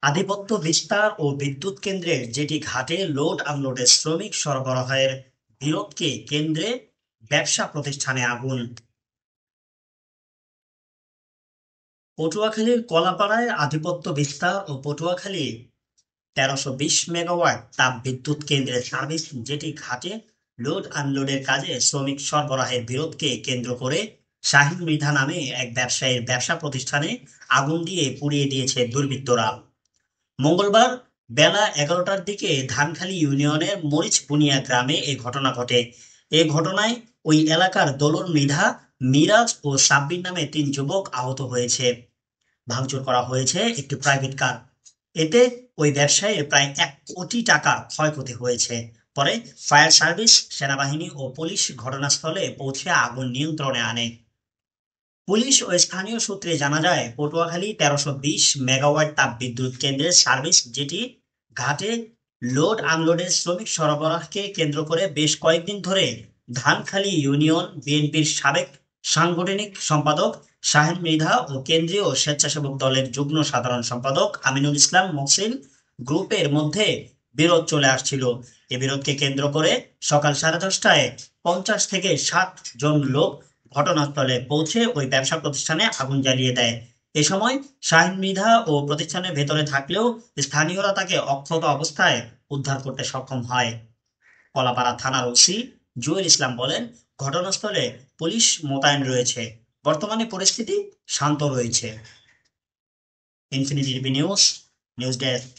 আধিপত্য বিস্তার ও বিদ্যুৎ কেন্দ্রের যেটি ঘাটে লোড আনলোডের শ্রমিক সরবরাহের বিরোধকে কেন্দ্রে ব্যবসা প্রতিষ্ঠানে আগুন। পটুয়াখালীর কলাপাড়ায় আধিপত্য বিস্তার ও পটুয়াখালী ১৩২০ মেগাওয়াট তাপ বিদ্যুৎ কেন্দ্রের সার্ভিস যেটি ঘাটে লোড আনলোডের কাজে শ্রমিক সরবরাহের বিরোধকে কেন্দ্র করে শাহীন মৃধা নামে এক ব্যবসায়ীর ব্যবসা প্রতিষ্ঠানে আগুন দিয়ে পুড়িয়ে দিয়েছে দুর্বৃত্তরা। মঙ্গলবার বেলা ১১টার দিকে ধানখালী ইউনিয়নের মরিচবুনিয়া গ্রামে এ ঘটনা ঘটে। এ ঘটনায় ওই এলাকার দোলন মৃধা, মিরাজ ও সাব্বির নামে ৩ যুবক আহত হয়েছে। ভাঙচুর করা হয়েছে একটি প্রাইভেট কার। এতে ওই ব্যবসায়ীর প্রায় ১ কোটি টাকা ক্ষয়ক্ষতি হয়েছে। পরে ফায়ার সার্ভিস, সেনাবাহিনী ও পুলিশ ঘটনাস্থলে পৌঁছে আগুন নিয়ন্ত্রণে আনে। পুলিশ ও স্থানীয় সূত্রে জানা যায়, পটুয়াখালী ১৩২০ মেগাওয়াট তাপ বিদ্যুৎ কেন্দ্রের সার্ভিস যেটি ঘাটে লোড আনলোডের শ্রমিক সরবরাহকে কেন্দ্র করে বেশ কয়েকদিন ধরে ধানখালী ইউনিয়ন বিএনপির সাবেক সাংগঠনিক সম্পাদক শাহীন মৃধা ও কেন্দ্রীয় স্বেচ্ছাসেবক দলের যুগ্ম সাধারণ সম্পাদক আমিনুল ইসলাম মহসিন গ্রুপের মধ্যে বিরোধ চলে আসছিল। এ বিরোধকে কেন্দ্র করে সকাল 10:30টায় ৫০ থেকে ৬০ জন লোক ঘটনাস্থলে পৌঁছে ওই ব্যবসা প্রতিষ্ঠানে আগুন জ্বালিয়ে দেয়। এ সময় শাহীন মৃধা ও প্রতিষ্ঠানের ভেতরে থাকলেও স্থানীয়রা তাকে অক্ষত অবস্থায় উদ্ধার করতে সক্ষম হয়। কলাপাড়া থানার ওসি জুয়েল ইসলাম বলেন, ঘটনাস্থলে পুলিশ মোতায়েন রয়েছে, বর্তমানে পরিস্থিতি শান্ত রয়েছে। Infinity TV news, news desk.